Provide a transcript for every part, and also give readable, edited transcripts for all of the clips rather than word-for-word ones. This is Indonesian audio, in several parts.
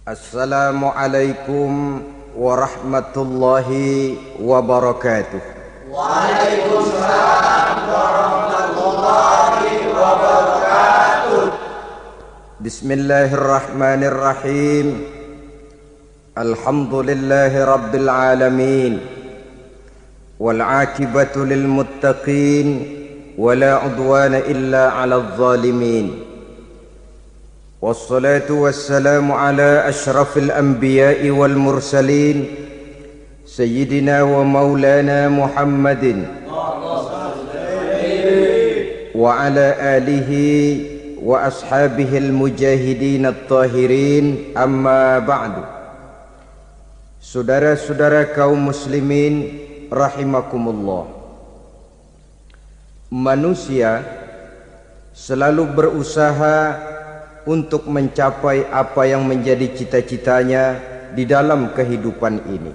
Assalamualaikum warahmatullahi wabarakatuh. Waalaikumsalam warahmatullahi wabarakatuh. Bismillahirrahmanirrahim. Alhamdulillahi rabbil alamin. Wal aqibatu lil muttaqin wala udwana illa 'alal zalimin. Wassalatu wassalamu ala ashrafil anbiya'i wal mursalin Sayyidina wa maulana Muhammadin wa ala alihi wa ashabihil mujahidin at-tahirin, amma ba'du. Saudara-saudara kaum muslimin rahimakumullah, manusia selalu berusaha untuk mencapai apa yang menjadi cita-citanya di dalam kehidupan ini.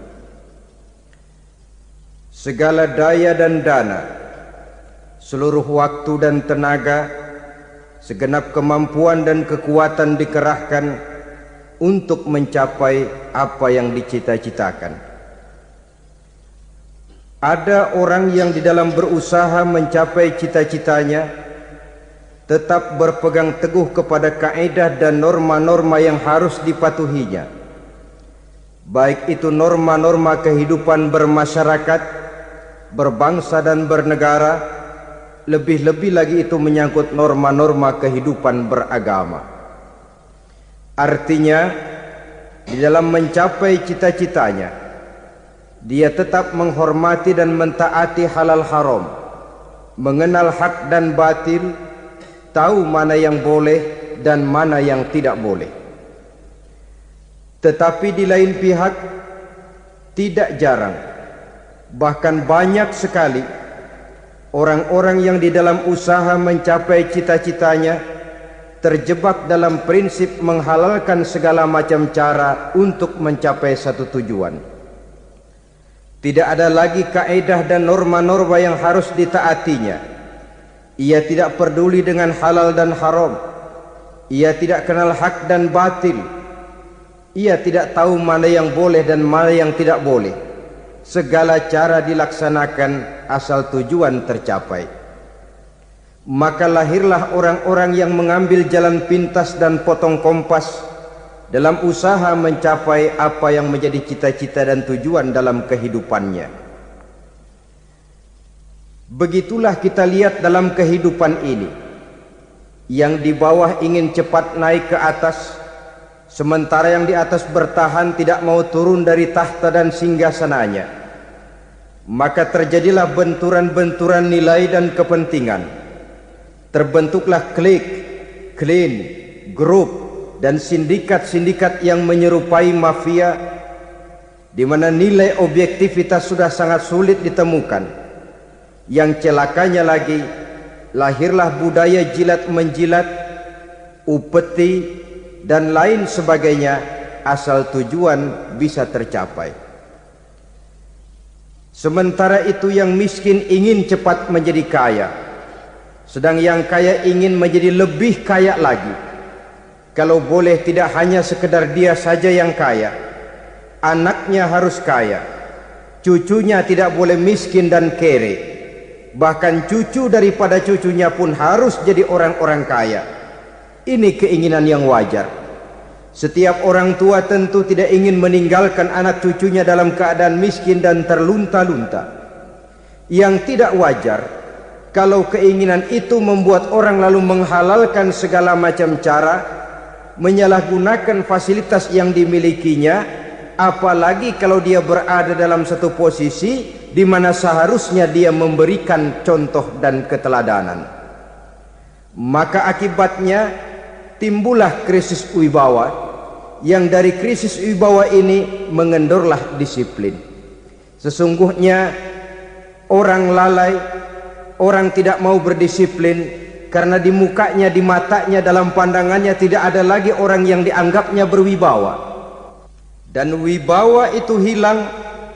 Segala daya dan dana, seluruh waktu dan tenaga, segenap kemampuan dan kekuatan dikerahkan untuk mencapai apa yang dicita-citakan. Ada orang yang di dalam berusaha mencapai cita-citanya tetap berpegang teguh kepada kaidah dan norma-norma yang harus dipatuhinya, baik itu norma-norma kehidupan bermasyarakat, berbangsa dan bernegara, lebih-lebih lagi itu menyangkut norma-norma kehidupan beragama. Artinya, di dalam mencapai cita-citanya, dia tetap menghormati dan mentaati halal haram, mengenal hak dan batil, tahu mana yang boleh dan mana yang tidak boleh. Tetapi di lain pihak, tidak jarang, bahkan banyak sekali orang-orang yang di dalam usaha mencapai cita-citanya terjebak dalam prinsip menghalalkan segala macam cara untuk mencapai satu tujuan. Tidak ada lagi kaidah dan norma-norma yang harus ditaatinya. Ia tidak peduli dengan halal dan haram. Ia tidak kenal hak dan batil. Ia tidak tahu mana yang boleh dan mana yang tidak boleh. Segala cara dilaksanakan asal tujuan tercapai. Maka lahirlah orang-orang yang mengambil jalan pintas dan potong kompas dalam usaha mencapai apa yang menjadi cita-cita dan tujuan dalam kehidupannya. Begitulah kita lihat dalam kehidupan ini. Yang di bawah ingin cepat naik ke atas, sementara yang di atas bertahan tidak mau turun dari tahta dan singgasananya. Maka terjadilah benturan-benturan nilai dan kepentingan. Terbentuklah klik, klan, grup dan sindikat-sindikat yang menyerupai mafia, di mana nilai objektivitas sudah sangat sulit ditemukan. Yang celakanya lagi, lahirlah budaya jilat-menjilat, upeti, dan lain sebagainya asal tujuan bisa tercapai. Sementara itu yang miskin ingin cepat menjadi kaya, sedang yang kaya ingin menjadi lebih kaya lagi. Kalau boleh tidak hanya sekedar dia saja yang kaya, anaknya harus kaya, cucunya tidak boleh miskin dan kere. Bahkan cucu daripada cucunya pun harus jadi orang-orang kaya. Ini keinginan yang wajar. Setiap orang tua tentu tidak ingin meninggalkan anak cucunya dalam keadaan miskin dan terlunta-lunta. Yang tidak wajar kalau keinginan itu membuat orang lalu menghalalkan segala macam cara, menyalahgunakan fasilitas yang dimilikinya, apalagi kalau dia berada dalam satu posisi di mana seharusnya dia memberikan contoh dan keteladanan. Maka akibatnya timbullah krisis wibawa, yang dari krisis wibawa ini mengendorlah disiplin. Sesungguhnya orang lalai, orang tidak mau berdisiplin karena di mukanya, di matanya, dalam pandangannya tidak ada lagi orang yang dianggapnya berwibawa. Dan wibawa itu hilang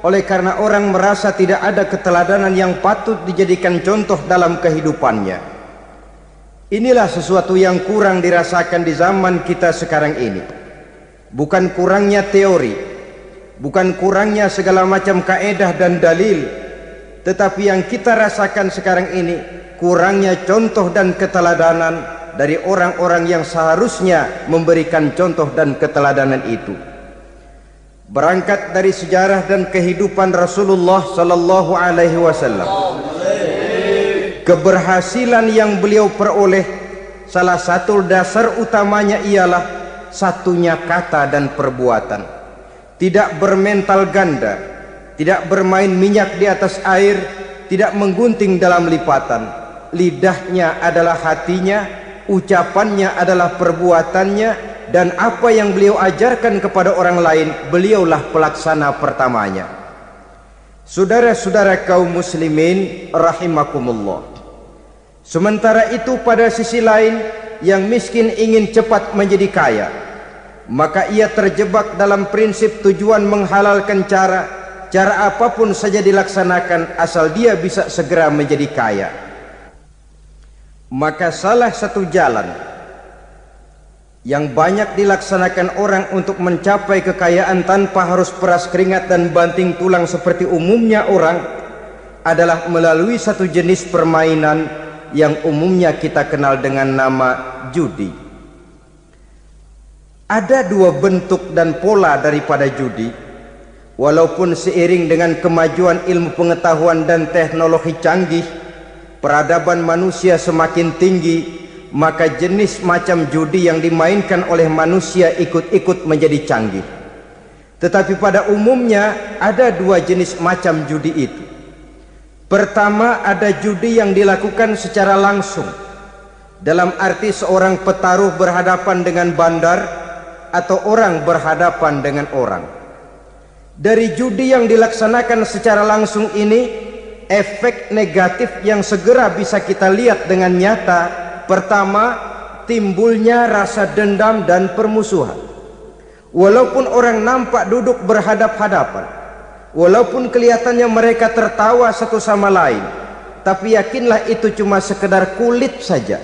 oleh karena orang merasa tidak ada keteladanan yang patut dijadikan contoh dalam kehidupannya. Inilah sesuatu yang kurang dirasakan di zaman kita sekarang ini. bukan kurangnya teori, bukan kurangnya segala macam kaedah dan dalil, tetapi yang kita rasakan sekarang ini kurangnya contoh dan keteladanan dari orang-orang yang seharusnya memberikan contoh dan keteladanan itu. Berangkat dari sejarah dan kehidupan Rasulullah sallallahu alaihi wasallam, keberhasilan yang beliau peroleh, salah satu dasar utamanya ialah satunya kata dan perbuatan. Tidak bermental ganda, tidak bermain minyak di atas air, tidak menggunting dalam lipatan. Lidahnya adalah hatinya, ucapannya adalah perbuatannya, dan apa yang beliau ajarkan kepada orang lain, beliaulah pelaksana pertamanya. Saudara-saudara kaum muslimin rahimakumullah, sementara itu pada sisi lain, yang miskin ingin cepat menjadi kaya, maka ia terjebak dalam prinsip tujuan menghalalkan cara apapun saja dilaksanakan asal dia bisa segera menjadi kaya. Maka salah satu jalan yang banyak dilaksanakan orang untuk mencapai kekayaan tanpa harus peras keringat dan banting tulang seperti umumnya orang adalah melalui satu jenis permainan yang umumnya kita kenal dengan nama judi. Ada dua bentuk dan pola daripada judi. Walaupun seiring dengan kemajuan ilmu pengetahuan dan teknologi canggih, peradaban manusia semakin tinggi, maka jenis macam judi yang dimainkan oleh manusia ikut-ikut menjadi canggih. Tetapi pada umumnya ada dua jenis macam judi itu. Pertama, ada judi yang dilakukan secara langsung, dalam arti seorang petaruh berhadapan dengan bandar atau orang berhadapan dengan orang. Dari judi yang dilaksanakan secara langsung ini, efek negatif yang segera bisa kita lihat dengan nyata. Pertama, timbulnya rasa dendam dan permusuhan. Walaupun orang nampak duduk berhadap-hadapan, walaupun kelihatannya mereka tertawa satu sama lain, tapi yakinlah itu cuma sekedar kulit saja.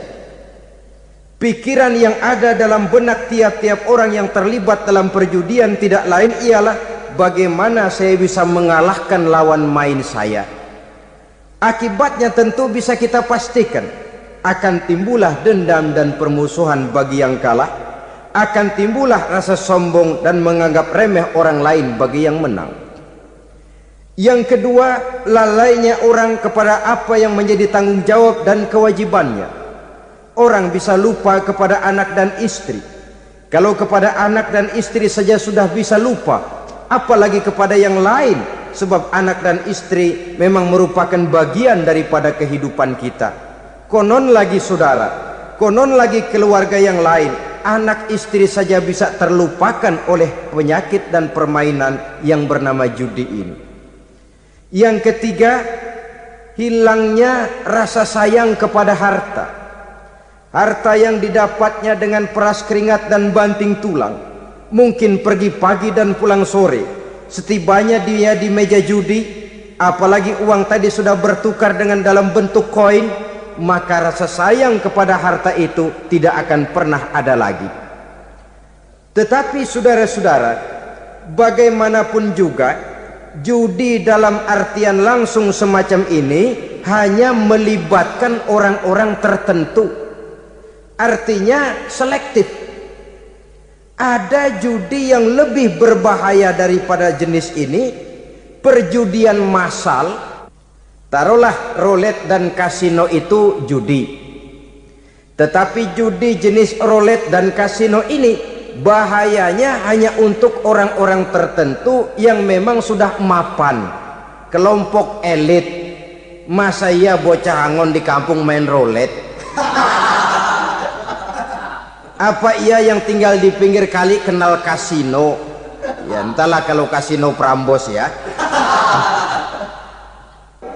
Pikiran yang ada dalam benak tiap-tiap orang yang terlibat dalam perjudian tidak lain ialah bagaimana saya bisa mengalahkan lawan main saya. Akibatnya tentu bisa kita pastikan, akan timbullah dendam dan permusuhan bagi yang kalah, akan timbullah rasa sombong dan menganggap remeh orang lain bagi yang menang. Yang kedua, lalainya orang kepada apa yang menjadi tanggung jawab dan kewajibannya. Orang bisa lupa kepada anak dan istri. Kalau kepada anak dan istri saja sudah bisa lupa, apalagi kepada yang lain, sebab anak dan istri memang merupakan bagian daripada kehidupan kita. Konon lagi saudara, konon lagi keluarga yang lain, anak istri saja bisa terlupakan oleh penyakit dan permainan yang bernama judi ini. Yang ketiga, hilangnya rasa sayang kepada harta. Harta yang didapatnya dengan peras keringat dan banting tulang. Mungkin pergi pagi dan pulang sore. Setibanya dia di meja judi, apalagi uang tadi sudah bertukar dengan dalam bentuk koin, maka rasa sayang kepada harta itu tidak akan pernah ada lagi. Tetapi saudara-saudara, bagaimanapun juga, judi dalam artian langsung semacam ini hanya melibatkan orang-orang tertentu. Artinya selektif. Ada judi yang lebih berbahaya daripada jenis ini, perjudian massal. Taruhlah roulette dan kasino itu judi. Tetapi judi jenis roulette dan kasino ini bahayanya hanya untuk orang-orang tertentu yang memang sudah mapan, kelompok elit. Masa iya bocah angon di kampung main roulette? Apa ia yang tinggal di pinggir kali kenal kasino? Ya entahlah kalau kasino Prambos ya.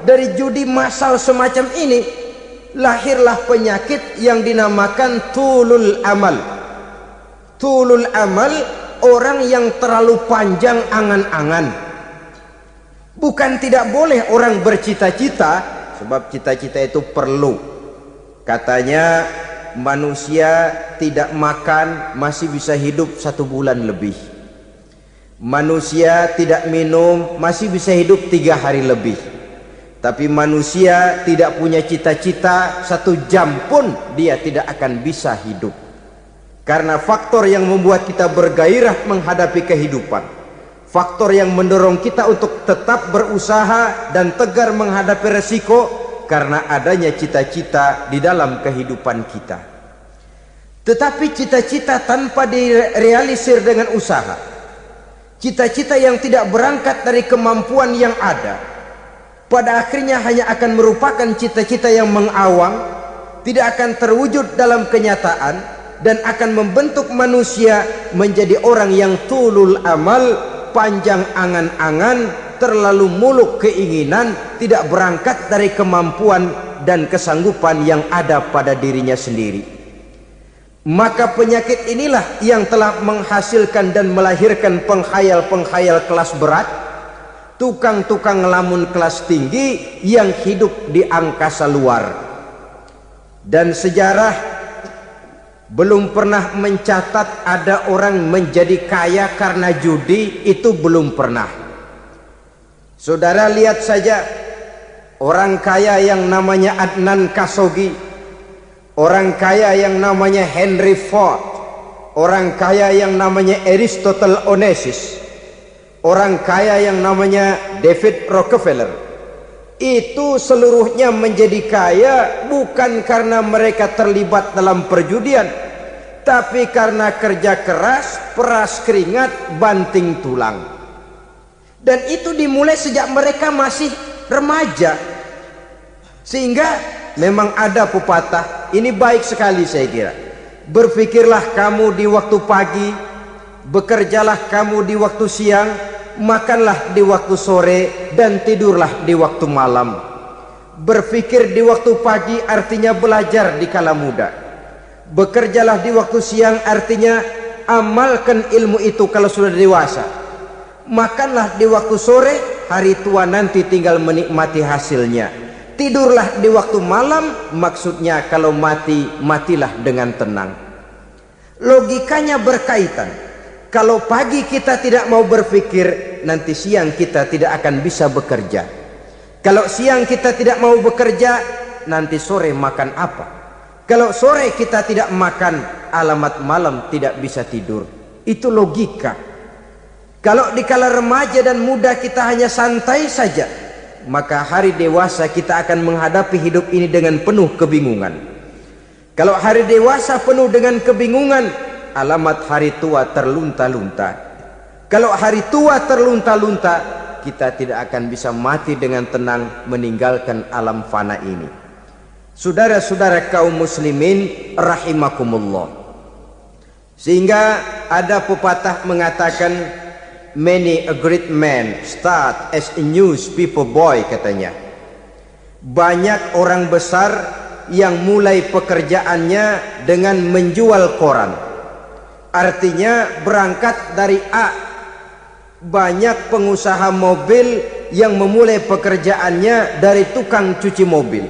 Dari judi massal semacam ini lahirlah penyakit yang dinamakan tulul amal. Tulul amal, orang yang terlalu panjang angan-angan. Bukan tidak boleh orang bercita-cita, sebab cita-cita itu perlu. Katanya manusia tidak makan masih bisa hidup 1 bulan lebih. Manusia tidak minum masih bisa hidup 3 hari lebih. Tapi manusia tidak punya cita-cita 1 jam pun dia tidak akan bisa hidup. Karena faktor yang membuat kita bergairah menghadapi kehidupan, faktor yang mendorong kita untuk tetap berusaha dan tegar menghadapi resiko, karena adanya cita-cita di dalam kehidupan kita. Tetapi cita-cita tanpa direalisir dengan usaha, cita-cita yang tidak berangkat dari kemampuan yang ada, pada akhirnya hanya akan merupakan cita-cita yang mengawang, tidak akan terwujud dalam kenyataan, dan akan membentuk manusia menjadi orang yang tulul amal, panjang angan-angan, terlalu muluk keinginan, tidak berangkat dari kemampuan dan kesanggupan yang ada pada dirinya sendiri. Maka penyakit inilah yang telah menghasilkan dan melahirkan penghayal-penghayal kelas berat, tukang-tukang ngelamun kelas tinggi yang hidup di angkasa luar. Dan sejarah belum pernah mencatat ada orang menjadi kaya karena judi, itu belum pernah. Saudara lihat saja orang kaya yang namanya Adnan Khashoggi, orang kaya yang namanya Henry Ford, orang kaya yang namanya Aristotle Onassis, orang kaya yang namanya David Rockefeller. Itu seluruhnya menjadi kaya bukan karena mereka terlibat dalam perjudian, tapi karena kerja keras, peras keringat, banting tulang. Dan itu dimulai sejak mereka masih remaja. Sehingga memang ada pepatah, ini baik sekali saya kira. Berpikirlah kamu di waktu pagi, bekerjalah kamu di waktu siang, makanlah di waktu sore, dan tidurlah di waktu malam. Berpikir di waktu pagi artinya belajar di kala muda. Bekerjalah di waktu siang artinya amalkan ilmu itu kalau sudah dewasa. Makanlah di waktu sore, hari tua nanti tinggal menikmati hasilnya. Tidurlah di waktu malam, maksudnya kalau mati, matilah dengan tenang. Logikanya berkaitan. Kalau pagi kita tidak mau berpikir, nanti siang kita tidak akan bisa bekerja. Kalau siang kita tidak mau bekerja, nanti sore makan apa? Kalau sore kita tidak makan, alamat malam tidak bisa tidur. Itu logika. Kalau di kala remaja dan muda kita hanya santai saja, maka hari dewasa kita akan menghadapi hidup ini dengan penuh kebingungan. Kalau hari dewasa penuh dengan kebingungan, alamat hari tua terlunta-lunta. Kalau hari tua terlunta-lunta, kita tidak akan bisa mati dengan tenang meninggalkan alam fana ini. Saudara-saudara kaum muslimin rahimakumullah. Sehingga ada pepatah mengatakan, many a great man start as a newspaper boy, katanya. Banyak orang besar yang mulai pekerjaannya dengan menjual koran. Artinya berangkat dari A. Banyak pengusaha mobil yang memulai pekerjaannya dari tukang cuci mobil,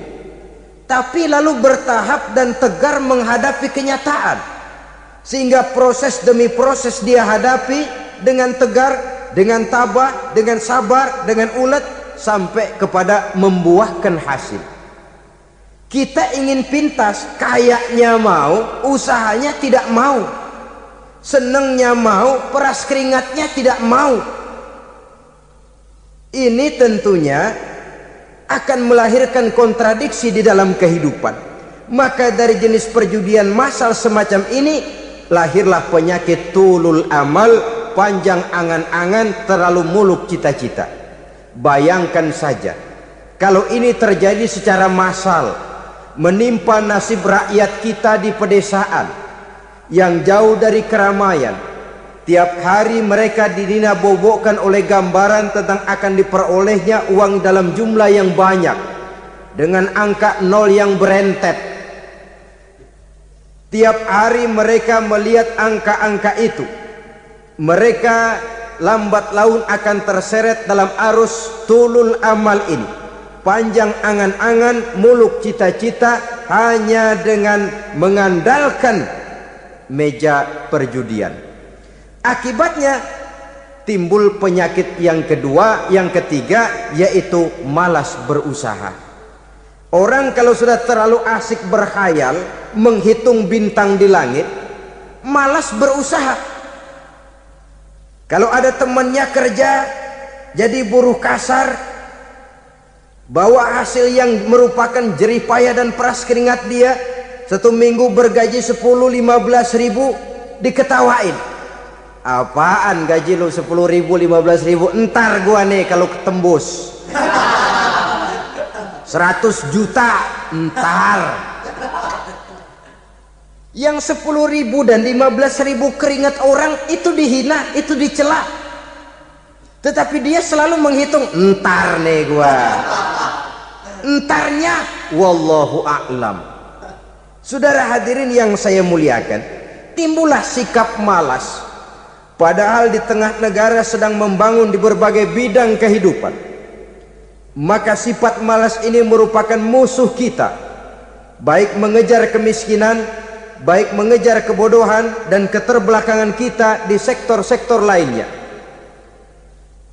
tapi lalu bertahap dan tegar menghadapi kenyataan, sehingga proses demi proses dia hadapi dengan tegar, dengan tabah, dengan sabar, dengan ulet, sampai kepada membuahkan hasil. Kita ingin pintas, kayaknya mau, usahanya tidak mau, senengnya mau, peras keringatnya tidak mau. Ini tentunya akan melahirkan kontradiksi di dalam kehidupan. Maka dari jenis perjudian massal semacam ini lahirlah penyakit tulul amal, panjang angan-angan, terlalu muluk cita-cita. Bayangkan saja kalau ini terjadi secara massal, menimpa nasib rakyat kita di pedesaan yang jauh dari keramaian. Tiap hari mereka didina-bobokkan oleh gambaran tentang akan diperolehnya uang dalam jumlah yang banyak dengan angka nol yang berentet. Tiap hari mereka melihat angka-angka itu. Mereka lambat laun akan terseret dalam arus tulul amal ini, panjang angan-angan, muluk cita-cita, hanya dengan mengandalkan meja perjudian. Akibatnya timbul penyakit yang kedua, yang ketiga, yaitu malas berusaha. Orang kalau sudah terlalu asik berkhayal, menghitung bintang di langit, malas berusaha. Kalau ada temannya kerja jadi buruh kasar, bawa hasil yang merupakan jerih payah dan peras keringat dia, satu minggu bergaji 10-15 ribu, diketawain. Apaan gaji lu 10 ribu 15 ribu, entar gua nih kalau ketembus 100 juta entar. Yang 10 ribu dan 15 ribu keringat orang itu dihina, itu dicela, tetapi dia selalu menghitung, entar nih gua, entarnya wallahu a'lam. Saudara hadirin yang saya muliakan, timbullah sikap malas. Padahal di tengah negara sedang membangun di berbagai bidang kehidupan, maka sifat malas ini merupakan musuh kita, baik mengejar kemiskinan, baik mengejar kebodohan dan keterbelakangan kita di sektor-sektor lainnya.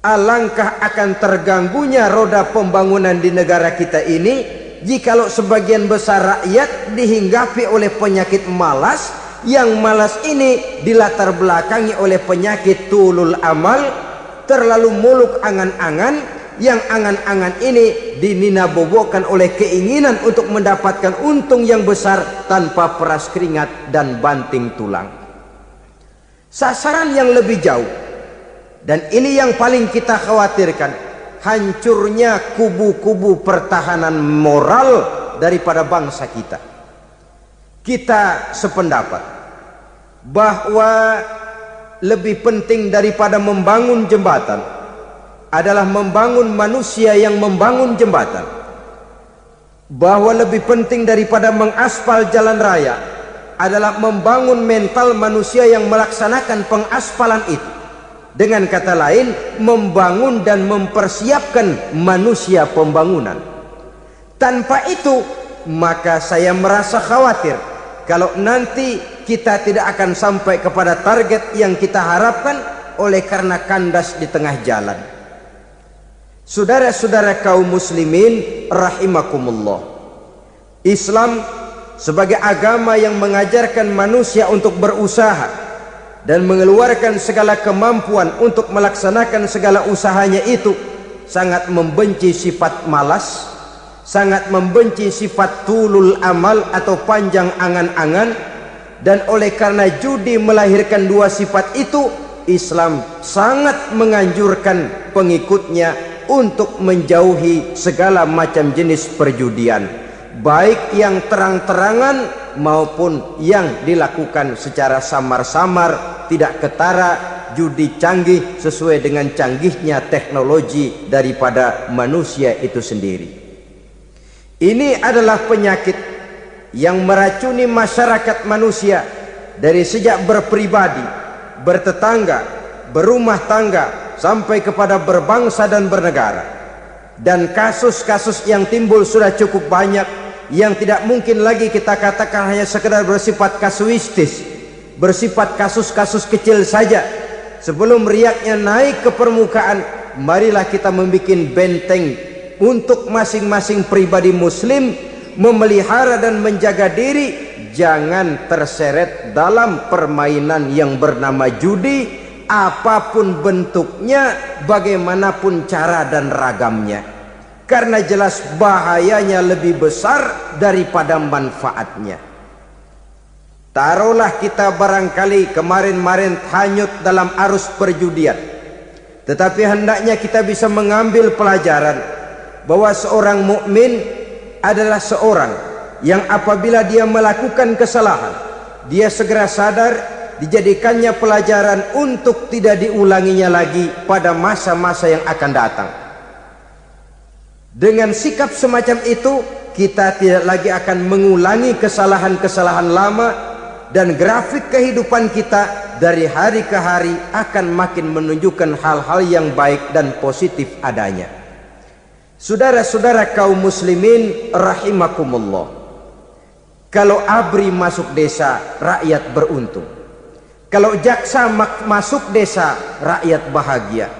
Alangkah akan terganggunya roda pembangunan di negara kita ini jikalau sebagian besar rakyat dihinggapi oleh penyakit malas, yang malas ini dilatar belakangi oleh penyakit tulul amal, terlalu muluk angan-angan, yang angan-angan ini dininabobokan oleh keinginan untuk mendapatkan untung yang besar tanpa peras keringat dan banting tulang. Sasaran yang lebih jauh, dan ini yang paling kita khawatirkan, hancurnya kubu-kubu pertahanan moral daripada bangsa kita. Kita sependapat bahwa lebih penting daripada membangun jembatan adalah membangun manusia yang membangun jembatan. Bahwa lebih penting daripada mengaspal jalan raya adalah membangun mental manusia yang melaksanakan pengaspalan itu. Dengan kata lain, membangun dan mempersiapkan manusia pembangunan. Tanpa itu, maka saya merasa khawatir kalau nanti kita tidak akan sampai kepada target yang kita harapkan oleh karena kandas di tengah jalan. Saudara-saudara kaum muslimin rahimakumullah, Islam sebagai agama yang mengajarkan manusia untuk berusaha dan mengeluarkan segala kemampuan untuk melaksanakan segala usahanya itu, sangat membenci sifat malas, sangat membenci sifat tulul amal atau panjang angan-angan. Dan oleh karena judi melahirkan dua sifat itu, Islam sangat menganjurkan pengikutnya untuk menjauhi segala macam jenis perjudian, baik yang terang-terangan maupun yang dilakukan secara samar-samar, tidak ketara, judi canggih sesuai dengan canggihnya teknologi daripada manusia itu sendiri. Ini adalah penyakit yang meracuni masyarakat manusia dari sejak berpribadi, bertetangga, berumah tangga, sampai kepada berbangsa dan bernegara. Dan kasus-kasus yang timbul sudah cukup banyak, yang tidak mungkin lagi kita katakan hanya sekedar bersifat kasuistis, bersifat kasus-kasus kecil saja. Sebelum riaknya naik ke permukaan, marilah kita membuat benteng untuk masing-masing pribadi muslim memelihara dan menjaga diri, jangan terseret dalam permainan yang bernama judi, apapun bentuknya, bagaimanapun cara dan ragamnya, karena jelas bahayanya lebih besar daripada manfaatnya. Taruhlah kita barangkali kemarin-marin hanyut dalam arus perjudian, tetapi hendaknya kita bisa mengambil pelajaran bahwa seorang mukmin adalah seorang yang apabila dia melakukan kesalahan, dia segera sadar, dijadikannya pelajaran untuk tidak diulanginya lagi pada masa-masa yang akan datang. Dengan sikap semacam itu, kita tidak lagi akan mengulangi kesalahan-kesalahan lama, dan grafik kehidupan kita dari hari ke hari akan makin menunjukkan hal-hal yang baik dan positif adanya. Saudara-saudara kaum muslimin rahimakumullah, Kalau ABRI masuk desa, rakyat beruntung. Kalau jaksa masuk desa, rakyat bahagia.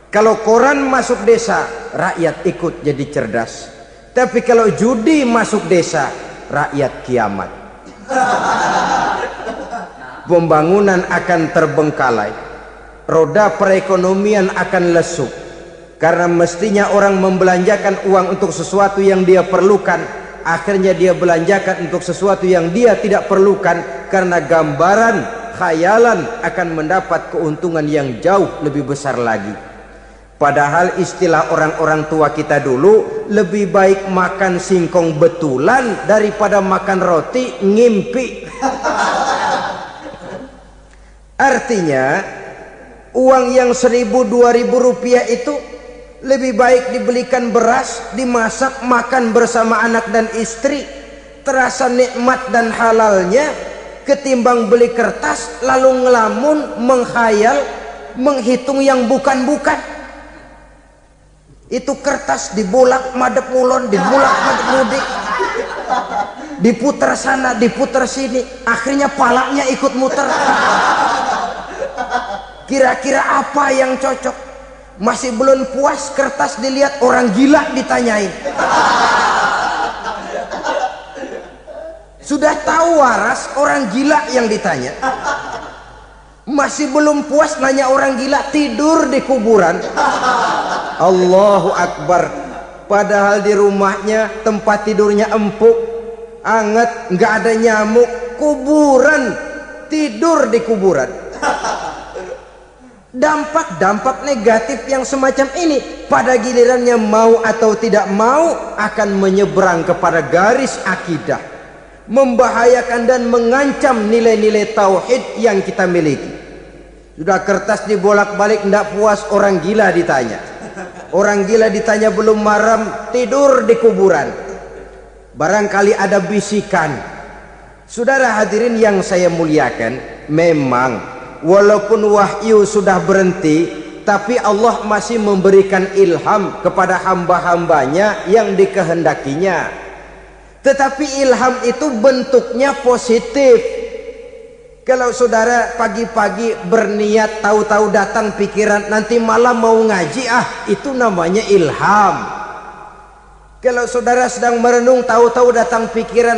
Kalau koran masuk desa, rakyat ikut jadi cerdas. Tapi kalau judi masuk desa, rakyat kiamat. Pembangunan akan terbengkalai, roda perekonomian akan lesu. Karena mestinya orang membelanjakan uang untuk sesuatu yang dia perlukan, akhirnya dia belanjakan untuk sesuatu yang dia tidak perlukan, karena gambaran, khayalan akan mendapat keuntungan yang jauh lebih besar lagi. Padahal istilah orang-orang tua kita dulu, lebih baik makan singkong betulan daripada makan roti ngimpi. Artinya uang yang 1.000-2.000 rupiah itu lebih baik dibelikan beras, dimasak, makan bersama anak dan istri, terasa nikmat dan halalnya, ketimbang beli kertas lalu ngelamun, menghayal, menghitung yang bukan-bukan. Itu kertas dibolak madep mulon, dibolak madep mudik, diputar sana, diputar sini, akhirnya palanya ikut muter. Kira-kira apa yang cocok? Masih belum puas, kertas dilihat, orang gila ditanyain. Sudah tahu waras, orang gila yang ditanya. Masih belum puas, nanya orang gila, tidur di kuburan. Allahu Akbar. Padahal di rumahnya tempat tidurnya empuk, anget, nggak ada nyamuk. Kuburan, tidur di kuburan. Dampak-dampak negatif yang semacam ini pada gilirannya mau atau tidak mau akan menyeberang kepada garis akidah, membahayakan dan mengancam nilai-nilai tauhid yang kita miliki. Sudah kertas dibolak-balik, tidak puas, orang gila ditanya. Orang gila ditanya belum maram, tidur di kuburan. Barangkali ada bisikan. Saudara hadirin yang saya muliakan, memang walaupun wahyu sudah berhenti, tapi Allah masih memberikan ilham kepada hamba-hambanya yang dikehendakinya. Tetapi ilham itu bentuknya positif. Kalau saudara pagi-pagi berniat, tahu-tahu datang pikiran nanti malam mau ngaji, itu namanya ilham. Kalau saudara sedang merenung, tahu-tahu datang pikiran,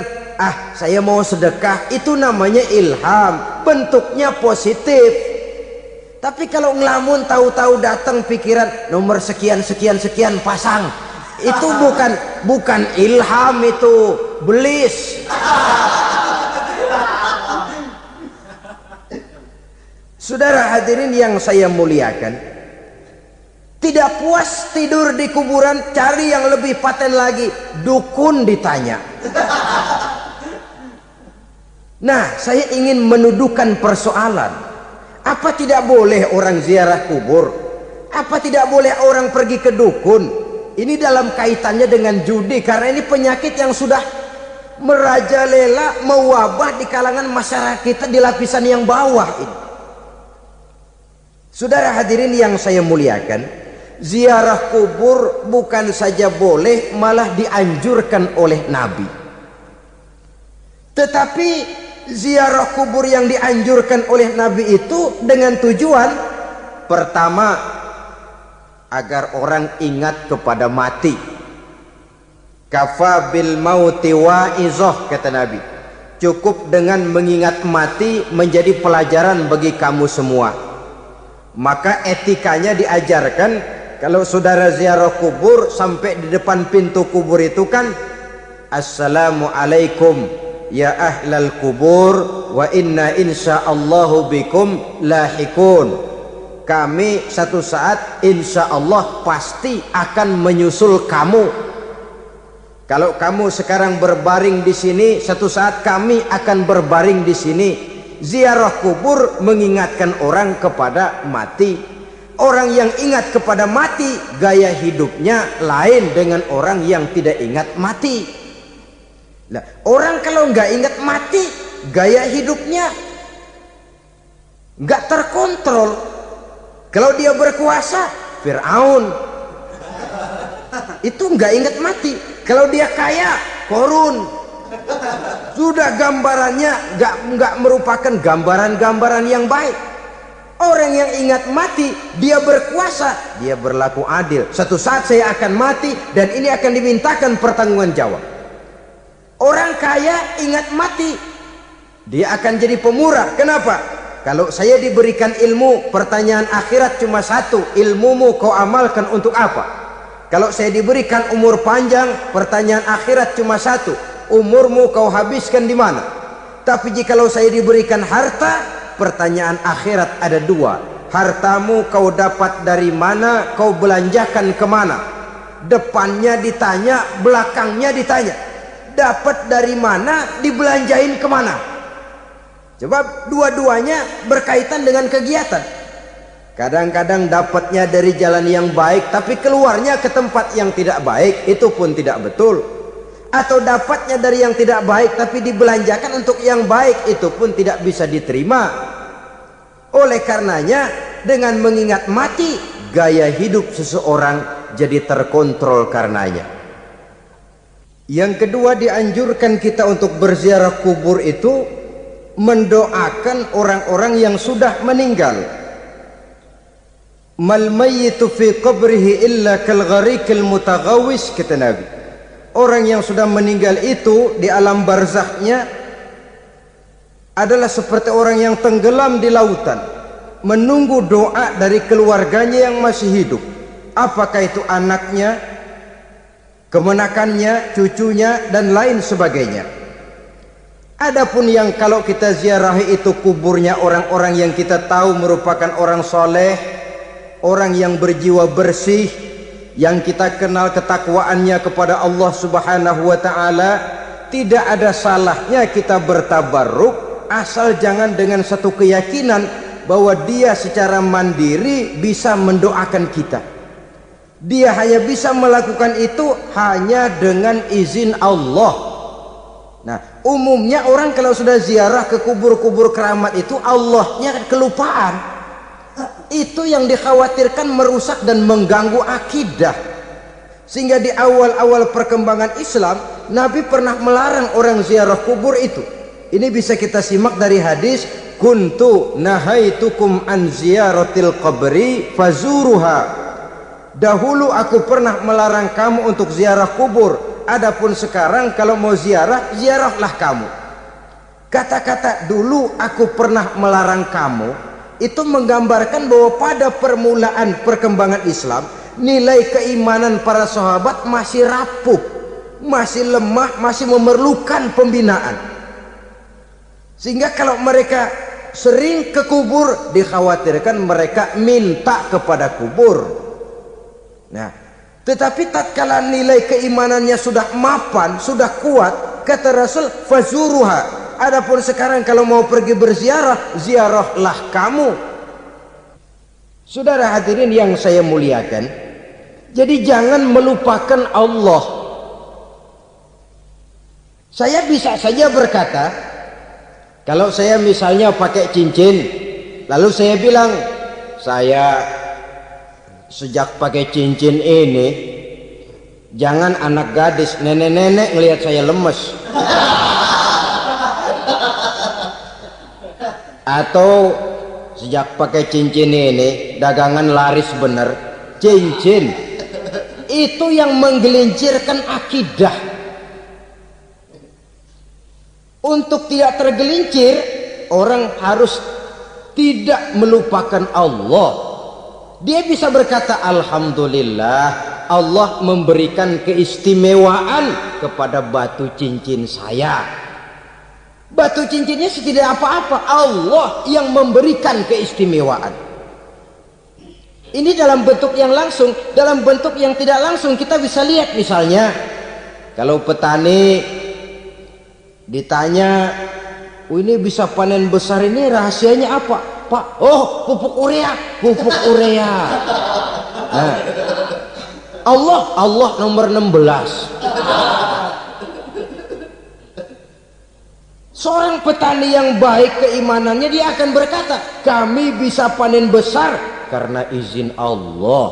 saya mau sedekah, itu namanya ilham, bentuknya positif. Tapi kalau ngelamun, tahu-tahu datang pikiran nomor sekian sekian sekian pasang, itu bukan ilham, itu belis. Saudara hadirin yang saya muliakan, tidak puas tidur di kuburan, cari yang lebih paten lagi, dukun ditanya. Nah, saya ingin menuduhkan persoalan. Apa tidak boleh orang ziarah kubur? Apa tidak boleh orang pergi ke dukun? Ini dalam kaitannya dengan judi, karena ini penyakit yang sudah merajalela, mewabah di kalangan masyarakat kita di lapisan yang bawah ini. Saudara hadirin yang saya muliakan, ziarah kubur bukan saja boleh, malah dianjurkan oleh Nabi. Tetapi ziarah kubur yang dianjurkan oleh Nabi itu dengan tujuan pertama, agar orang ingat kepada mati. Kafa bil mauti wa'izah, kata Nabi. Cukup dengan mengingat mati menjadi pelajaran bagi kamu semua. Maka etikanya diajarkan, kalau saudara ziarah kubur, sampai di depan pintu kubur itu kan, Assalamualaikum ya ahlal kubur wa inna insyaallahu bikum lahikun. Kami satu saat insya Allah pasti akan menyusul kamu. Kalau kamu sekarang berbaring di sini, satu saat kami akan berbaring di sini. Ziarah kubur mengingatkan orang kepada mati. Orang yang ingat kepada mati, gaya hidupnya lain dengan orang yang tidak ingat mati. Nah, orang kalau nggak ingat mati, gaya hidupnya nggak terkontrol. Kalau dia berkuasa, Fir'aun, itu nggak ingat mati. Kalau dia kaya, Korun, Sudah gambarannya nggak merupakan gambaran-gambaran yang baik. Orang yang ingat mati, dia berkuasa, dia berlaku adil. Satu saat saya akan mati dan ini akan dimintakan pertanggungan jawab. Orang kaya ingat mati, dia akan jadi pemurah. Kenapa? Kalau saya diberikan ilmu, pertanyaan akhirat cuma satu, ilmumu kau amalkan untuk apa? Kalau saya diberikan umur panjang, pertanyaan akhirat cuma satu, umurmu kau habiskan di mana? Tapi jikalau saya diberikan harta, pertanyaan akhirat ada dua, hartamu kau dapat dari mana, kau belanjakan kemana? Depannya ditanya, belakangnya ditanya, dapat dari mana, dibelanjain kemana? Sebab dua-duanya berkaitan dengan kegiatan. Kadang-kadang dapatnya dari jalan yang baik tapi keluarnya ke tempat yang tidak baik, itu pun tidak betul. Atau dapatnya dari yang tidak baik tapi dibelanjakan untuk yang baik, itu pun tidak bisa diterima. Oleh karenanya, dengan mengingat mati, gaya hidup seseorang jadi terkontrol karenanya. Yang kedua, dianjurkan kita untuk berziarah kubur itu mendoakan orang-orang yang sudah meninggal. Mal mayyitu fi qabrihi illa kal gharikil mutaghawis, kata Nabi. Orang yang sudah meninggal itu di alam barzakhnya adalah seperti orang yang tenggelam di lautan, menunggu doa dari keluarganya yang masih hidup. Apakah itu anaknya, kemenakannya, cucunya, dan lain sebagainya. Adapun yang kalau kita ziarahi itu kuburnya orang-orang yang kita tahu merupakan orang soleh, orang yang berjiwa bersih, yang kita kenal ketakwaannya kepada Allah Subhanahu wa ta'ala, tidak ada salahnya kita bertabarruk, asal jangan dengan satu keyakinan bahwa dia secara mandiri bisa mendoakan kita. Dia hanya bisa melakukan itu hanya dengan izin Allah. Nah, umumnya orang kalau sudah ziarah ke kubur-kubur keramat itu, Allahnya kelupaan. Itu yang dikhawatirkan merusak dan mengganggu akidah. Sehingga di awal-awal perkembangan Islam, Nabi pernah melarang orang ziarah kubur itu. Ini bisa kita simak dari hadis, kuntu nahaitukum an ziyaratil qabri fazuruha. Dahulu aku pernah melarang kamu untuk ziarah kubur, adapun sekarang kalau mau ziarah, ziarahlah kamu. Kata-kata dulu aku pernah melarang kamu itu menggambarkan bahwa pada permulaan perkembangan Islam, nilai keimanan para sahabat masih rapuh, masih lemah, masih memerlukan pembinaan. Sehingga kalau mereka sering ke kubur, dikhawatirkan mereka minta kepada kubur. Nah, tetapi tatkala nilai keimanannya sudah mapan, sudah kuat, kata Rasul, fazuruha. Adapun sekarang kalau mau pergi berziarah, ziarahlah kamu. Saudara hadirin yang saya muliakan, jadi jangan melupakan Allah. Saya bisa saja berkata, kalau saya misalnya pakai cincin, lalu saya bilang, saya sejak pakai cincin ini, jangan anak gadis, nenek-nenek ngelihat saya lemes. Atau sejak pakai cincin ini, dagangan laris bener. Cincin itu yang menggelincirkan akidah. Untuk tidak tergelincir, orang harus tidak melupakan Allah. Dia bisa berkata, alhamdulillah, Allah memberikan keistimewaan kepada batu cincin saya. Batu cincinnya tidak apa-apa, Allah yang memberikan keistimewaan. Ini dalam bentuk yang langsung. Dalam bentuk yang tidak langsung kita bisa lihat, misalnya kalau petani ditanya, oh ini bisa panen besar ini rahasianya apa Pak? Oh, pupuk urea. Pupuk urea. Nah, Allah nomor 16. Seorang petani yang baik keimanannya, dia akan berkata, kami bisa panen besar karena izin Allah.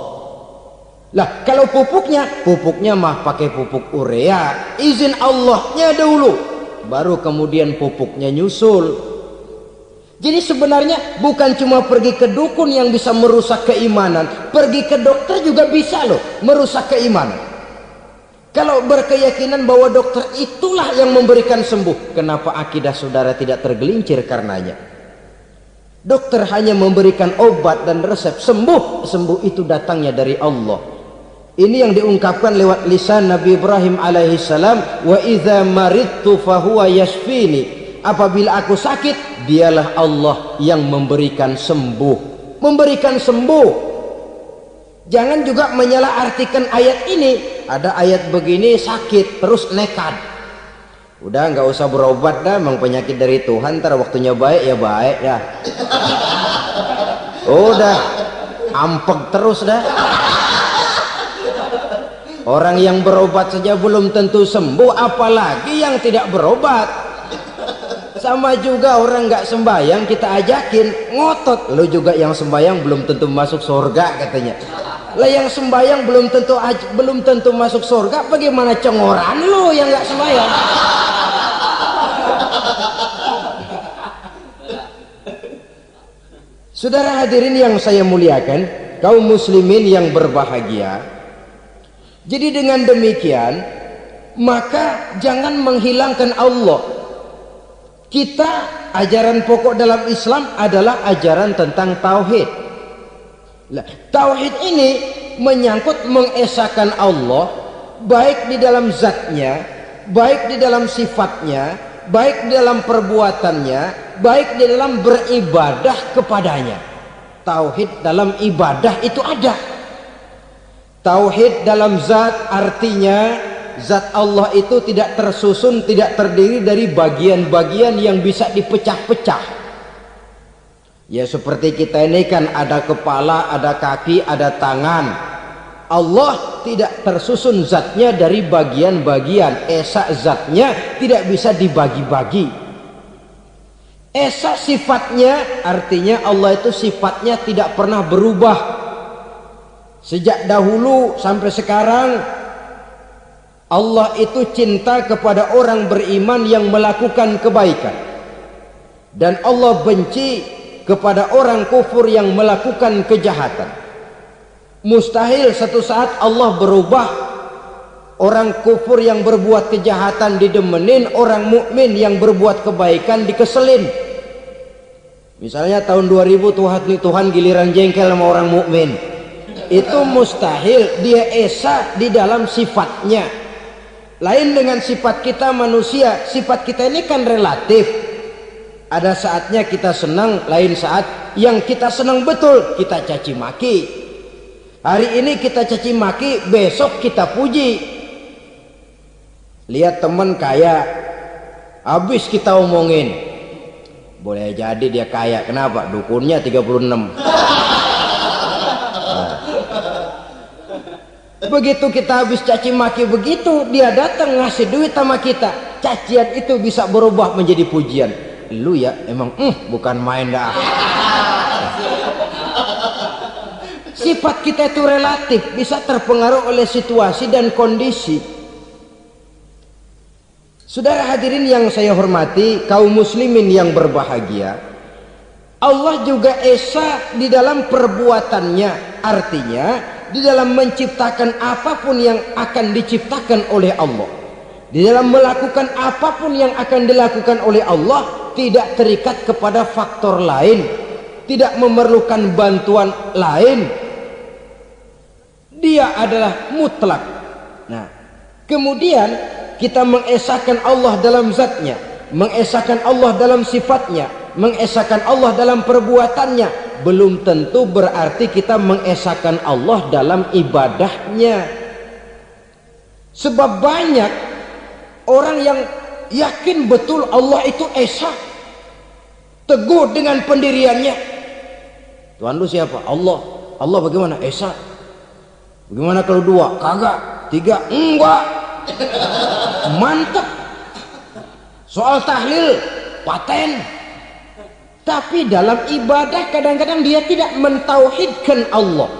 Lah kalau pupuknya mah pakai pupuk urea, izin Allahnya dahulu, baru kemudian pupuknya nyusul. Jadi sebenarnya bukan cuma pergi ke dukun yang bisa merusak keimanan, pergi ke dokter juga bisa loh merusak keimanan. Kalau berkeyakinan bahwa dokter itulah yang memberikan sembuh, kenapa akidah saudara tidak tergelincir karenanya? Dokter hanya memberikan obat dan resep, sembuh itu datangnya dari Allah. Ini yang diungkapkan lewat lisan Nabi Ibrahim alaihissalam, wa idza maridtu fahuwa yashfini. Apabila aku sakit, dialah Allah yang memberikan sembuh. Memberikan sembuh. Jangan juga menyalahartikan ayat ini. Ada ayat begini sakit terus nekat. Udah nggak usah berobat dah, memang penyakit dari Tuhan, ntar waktunya baik ya baik dah. Udah ampeg terus dah. Orang yang berobat saja belum tentu sembuh, apalagi yang tidak berobat. Sama juga orang nggak sembahyang kita ajakin ngotot, lu juga yang sembahyang belum tentu masuk surga katanya. Lah yang sembahyang belum tentu masuk surga, bagaimana cengoran lu yang nggak sembahyang? Saudara hadirin yang saya muliakan, kaum muslimin yang berbahagia. Jadi dengan demikian, maka jangan menghilangkan Allah. Kita, ajaran pokok dalam Islam adalah ajaran tentang tauhid. Nah, tauhid ini menyangkut mengesahkan Allah, baik di dalam zatnya, baik di dalam sifatnya, baik di dalam perbuatannya, baik di dalam beribadah kepadanya. Tauhid dalam ibadah itu ada. Tauhid dalam zat artinya zat Allah itu tidak tersusun, tidak terdiri dari bagian-bagian yang bisa dipecah-pecah. Ya seperti kita ini kan ada kepala, ada kaki, ada tangan. Allah tidak tersusun zatnya dari bagian-bagian. Esa zatnya tidak bisa dibagi-bagi. Esa sifatnya artinya Allah itu sifatnya tidak pernah berubah. Sejak dahulu sampai sekarang Allah itu cinta kepada orang beriman yang melakukan kebaikan, dan Allah benci kepada orang kufur yang melakukan kejahatan. Mustahil satu saat Allah berubah, orang kufur yang berbuat kejahatan didemenin, orang mukmin yang berbuat kebaikan dikeselin. Misalnya tahun 2000 Tuhan giliran jengkel sama orang mukmin. Itu mustahil, dia esa di dalam sifatnya. Lain dengan sifat kita manusia, sifat kita ini kan relatif. Ada saatnya kita senang, lain saat yang kita senang betul kita caci maki. Hari ini kita caci maki, besok kita puji. Lihat teman kaya, habis kita omongin, boleh jadi dia kaya, kenapa? Dukunnya 36. Begitu kita habis caci maki begitu, dia datang ngasih duit sama kita, cacian itu bisa berubah menjadi pujian. Lu ya emang bukan main dah. Sifat kita itu relatif, bisa terpengaruh oleh situasi dan kondisi. Saudara hadirin yang saya hormati, kaum muslimin yang berbahagia, Allah juga esa di dalam perbuatannya, artinya di dalam menciptakan apapun yang akan diciptakan oleh Allah, di dalam melakukan apapun yang akan dilakukan oleh Allah, tidak terikat kepada faktor lain, tidak memerlukan bantuan lain. Dia adalah mutlak. Nah, kemudian kita mengesahkan Allah dalam zatnya, mengesahkan Allah dalam sifatnya, mengesahkan Allah dalam perbuatannya, belum tentu berarti kita mengesahkan Allah dalam ibadahnya. Sebab banyak orang yang yakin betul Allah itu esa, teguh dengan pendiriannya. Tuhan lu siapa? Allah. Allah bagaimana? Esa. Bagaimana kalau dua? Kagak. Tiga? Enggak. Mantap. Soal tahlil paten. Tapi dalam ibadah kadang-kadang dia tidak mentauhidkan Allah.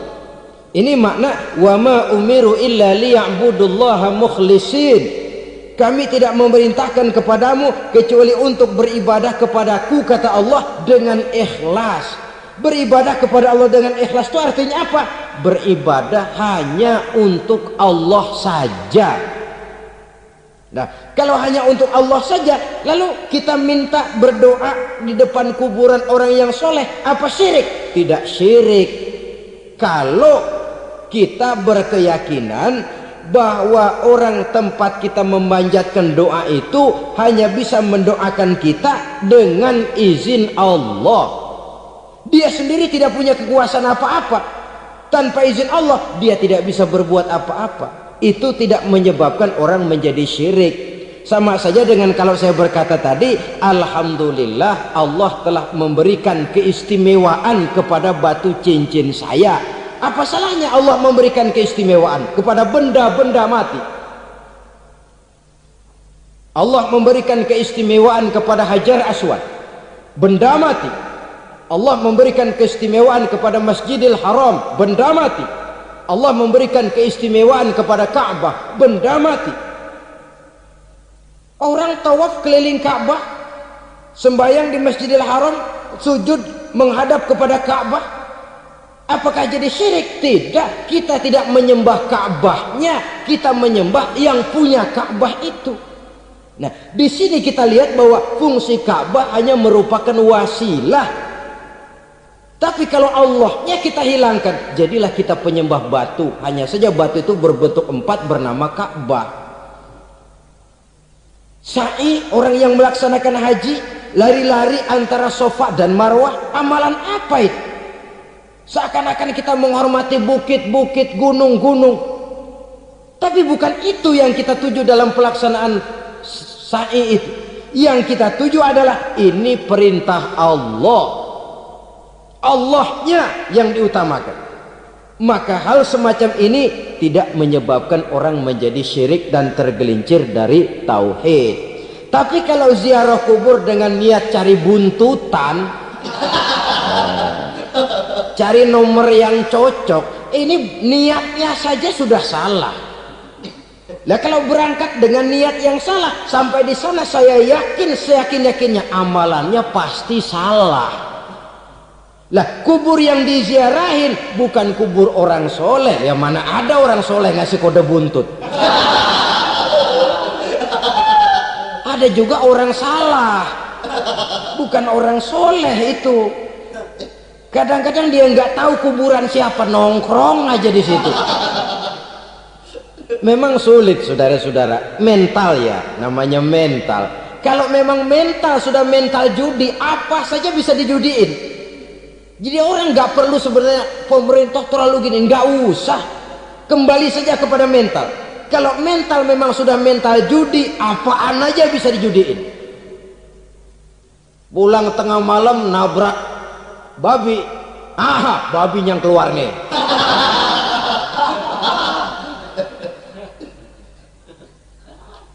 Ini makna wa ma umiru illa liya'budullaha mukhlisin. Kami tidak memerintahkan kepadamu kecuali untuk beribadah kepadaku, kata Allah, dengan ikhlas. Beribadah kepada Allah dengan ikhlas itu artinya apa? Beribadah hanya untuk Allah saja. Nah, kalau hanya untuk Allah saja, lalu kita minta berdoa di depan kuburan orang yang soleh, apa syirik? Tidak syirik. Kalau kita berkeyakinan bahwa orang tempat kita memanjatkan doa itu hanya bisa mendoakan kita dengan izin Allah. Dia sendiri tidak punya kekuasaan apa-apa. Tanpa izin Allah dia tidak bisa berbuat apa-apa. Itu tidak menyebabkan orang menjadi syirik. Sama saja dengan kalau saya berkata tadi, alhamdulillah Allah telah memberikan keistimewaan kepada batu cincin saya. Apa salahnya Allah memberikan keistimewaan kepada benda-benda mati? Allah memberikan keistimewaan kepada Hajar Aswad, benda mati. Allah memberikan keistimewaan kepada Masjidil Haram, benda mati. Allah memberikan keistimewaan kepada Ka'bah, benda mati. Orang tawaf keliling Ka'bah, sembahyang di Masjidil Haram, sujud menghadap kepada Ka'bah. Apakah jadi syirik? Tidak. Kita tidak menyembah Ka'bahnya, kita menyembah yang punya Ka'bah itu. Nah, di sini kita lihat bahwa fungsi Ka'bah hanya merupakan wasilah. Tapi kalau Allahnya kita hilangkan, jadilah kita penyembah batu. Hanya saja batu itu berbentuk 4 bernama Ka'bah. Sa'i, orang yang melaksanakan haji, lari-lari antara Safa dan Marwah, amalan apa itu? Seakan-akan kita menghormati bukit-bukit, gunung-gunung. Tapi bukan itu yang kita tuju dalam pelaksanaan sa'i itu. Yang kita tuju adalah ini perintah Allah. Allahnya yang diutamakan. Maka hal semacam ini tidak menyebabkan orang menjadi syirik dan tergelincir dari tauhid. Tapi kalau ziarah kubur dengan niat cari buntutan, cari nomor yang cocok, ini niatnya saja sudah salah. Nah, kalau berangkat dengan niat yang salah, sampai di sana saya yakin, seyakin-yakinnya amalannya pasti salah. Lah, kubur yang diziarahin bukan kubur orang soleh. Ya mana ada orang soleh ngasih kode buntut. Ada juga orang salah, bukan orang soleh itu. Kadang-kadang dia nggak tahu kuburan siapa, nongkrong aja di situ. Memang sulit, saudara-saudara. Mental ya, namanya mental. Kalau memang mental sudah mental judi, apa saja bisa dijudiin. Jadi orang nggak perlu sebenarnya pemerintah terlalu gini, nggak usah. Kembali saja kepada mental. Kalau mental memang sudah mental judi, apaan aja bisa dijudiin. Pulang tengah malam nabrak babi, aha, babi yang keluar nih.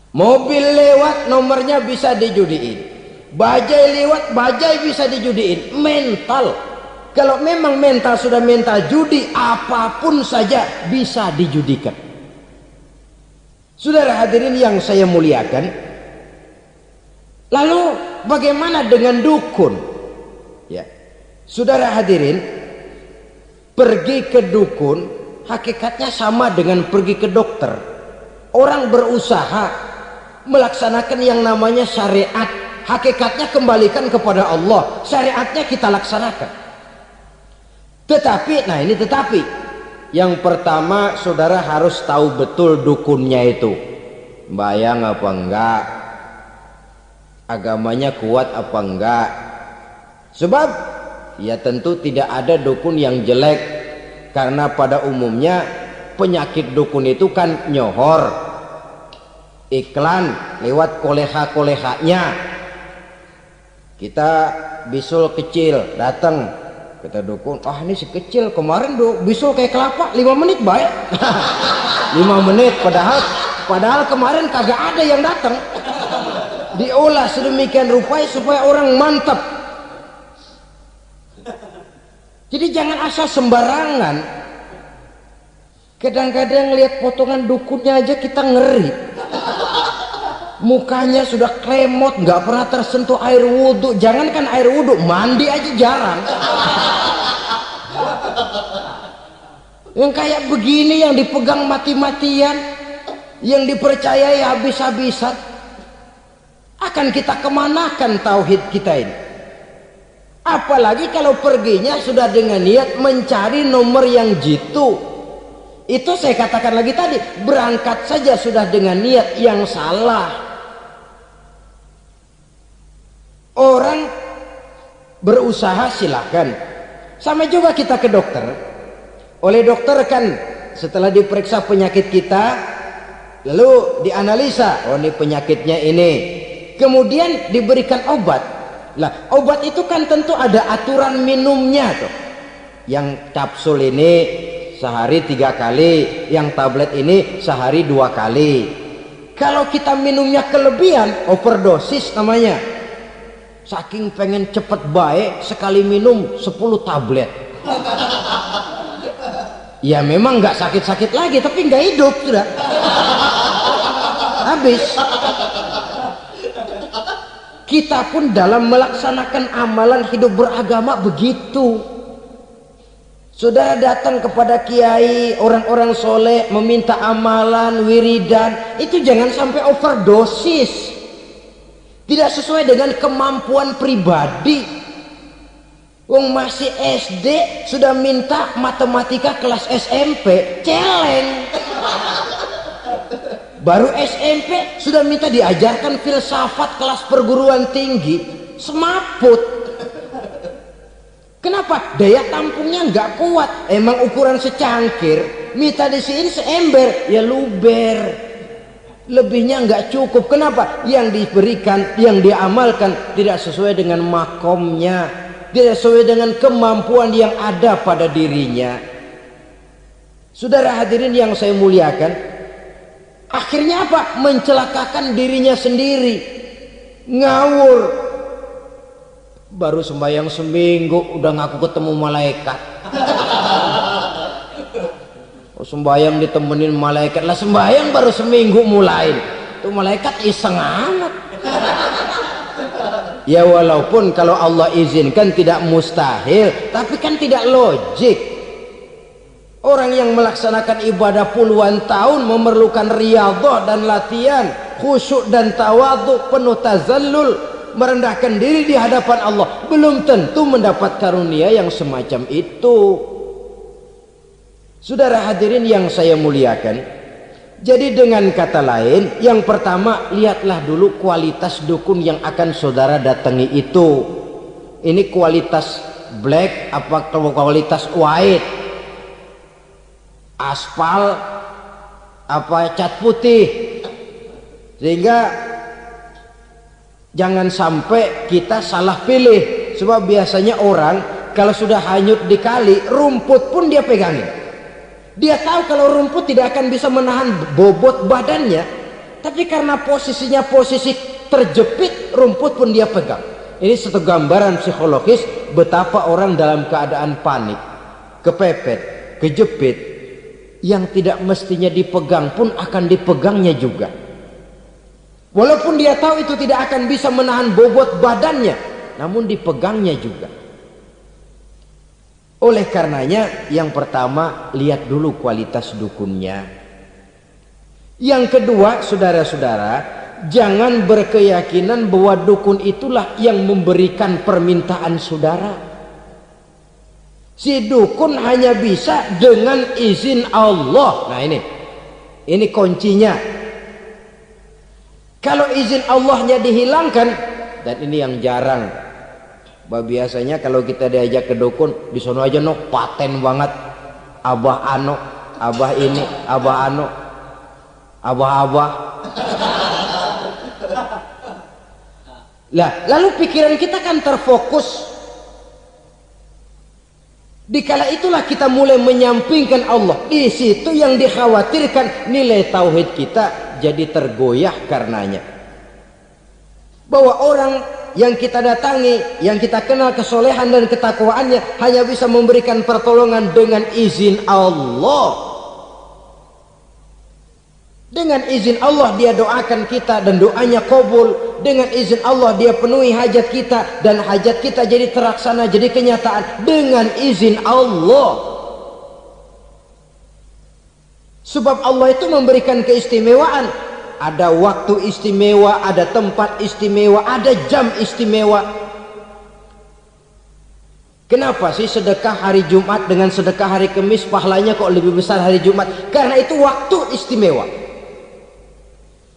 Mobil lewat, nomornya bisa dijudiin. Bajai lewat, bajai bisa dijudiin. Mental. Kalau memang mental sudah mental judi, apapun saja bisa dijudikan. Saudara hadirin yang saya muliakan, lalu bagaimana dengan dukun? Ya, saudara hadirin, pergi ke dukun hakikatnya sama dengan pergi ke dokter. Orang berusaha melaksanakan yang namanya syariat, hakikatnya kembalikan kepada Allah. Syariatnya kita laksanakan. Tetapi, nah ini tetapi, yang pertama saudara harus tahu betul dukunnya itu bayang apa enggak, agamanya kuat apa enggak. Sebab ya tentu tidak ada dukun yang jelek, karena pada umumnya penyakit dukun itu kan nyohor, iklan lewat koleha-kolehanya. Kita bisul kecil datang, kata dukun, ah ini si kecil kemarin bisul kayak kelapa 5 menit baik. 5 menit padahal kemarin kagak ada yang datang. Diolah sedemikian rupa supaya orang mantap. Jadi jangan asal sembarangan. Kadang-kadang lihat potongan dukunnya aja kita ngeri. Mukanya sudah kremot, nggak pernah tersentuh air wudhu. Jangankan air wudhu, mandi aja jarang. Yang kayak begini yang dipegang mati-matian, yang dipercayai habis-habisan, akan kita kemanakan tauhid kita ini? Apalagi kalau perginya sudah dengan niat mencari nomor yang jitu. Itu saya katakan lagi tadi, berangkat saja sudah dengan niat yang salah. Orang berusaha silahkan. Sama juga kita ke dokter. Oleh dokter kan setelah diperiksa penyakit kita, lalu dianalisa, oh ini penyakitnya ini, kemudian diberikan obat. Lah obat itu kan tentu ada aturan minumnya tuh. Yang kapsul ini sehari 3 kali, yang tablet ini sehari 2 kali. Kalau kita minumnya kelebihan, overdosis namanya. Saking pengen cepet baik, sekali minum 10 tablet. Ya memang nggak sakit-sakit lagi, tapi nggak hidup sudah. Habis. Kita pun dalam melaksanakan amalan hidup beragama begitu. Saudara datang kepada kiai, orang-orang soleh, meminta amalan, wiridan, itu jangan sampai overdosis. Tidak sesuai dengan kemampuan pribadi. Wong masih SD sudah minta matematika kelas SMP, celeng. Baru SMP sudah minta diajarkan filsafat kelas perguruan tinggi, semaput. Kenapa? Daya tampungnya nggak kuat. Emang ukuran secangkir, minta di sini seember, ya luber. Lebihnya nggak cukup. Kenapa? Yang diberikan, yang diamalkan tidak sesuai dengan makomnya, tidak sesuai dengan kemampuan yang ada pada dirinya. Saudara hadirin yang saya muliakan, akhirnya apa? Mencelakakan dirinya sendiri, ngawur. Baru sembahyang seminggu udah ngaku ketemu malaikat. Oh, sembahyang ditemenin malaikat lah, sembahyang baru seminggu mulai tuh malaikat iseng amat. Ya walaupun kalau Allah izinkan tidak mustahil, tapi kan tidak logik. Orang yang melaksanakan ibadah puluhan tahun memerlukan riyadhah dan latihan, khusyuk dan tawadhu, penuh tazallul, merendahkan diri di hadapan Allah, belum tentu mendapat karunia yang semacam itu. Saudara hadirin yang saya muliakan, jadi dengan kata lain, yang pertama, lihatlah dulu kualitas dukun yang akan saudara datangi itu. Ini kualitas black apa kualitas white, aspal apa cat putih, sehingga jangan sampai kita salah pilih. Sebab biasanya orang kalau sudah hanyut di kali, rumput pun dia pegangin. Dia tahu kalau rumput tidak akan bisa menahan bobot badannya, tapi karena posisinya posisi terjepit, rumput pun dia pegang. Ini satu gambaran psikologis betapa orang dalam keadaan panik, kepepet, kejepit, yang tidak mestinya dipegang pun akan dipegangnya juga. Walaupun dia tahu itu tidak akan bisa menahan bobot badannya, namun dipegangnya juga. Oleh karenanya, yang pertama, lihat dulu kualitas dukunnya. Yang kedua, saudara-saudara, jangan berkeyakinan bahwa dukun itulah yang memberikan permintaan saudara. Si dukun hanya bisa dengan izin Allah. Nah ini kuncinya. Kalau izin Allahnya dihilangkan, dan ini yang jarang. Biasanya kalau kita diajak ke dukun, di sono aja no paten banget, abah ano, abah ini, abah ano, abah. Lah, lalu pikiran kita kan terfokus. Dikala itulah kita mulai menyampingkan Allah. Di situ yang dikhawatirkan nilai tauhid kita jadi tergoyah karenanya. Bahwa orang yang kita datangi, yang kita kenal kesolehan dan ketakwaannya, hanya bisa memberikan pertolongan dengan izin Allah. Dengan izin Allah dia doakan kita dan doanya kabul. Dengan izin Allah dia penuhi hajat kita dan hajat kita jadi terlaksana, jadi kenyataan dengan izin Allah. Sebab Allah itu memberikan keistimewaan. Ada waktu istimewa, ada tempat istimewa, ada jam istimewa. Kenapa sih sedekah hari Jumat dengan sedekah hari Kamis pahalanya kok lebih besar hari Jumat? Karena itu waktu istimewa.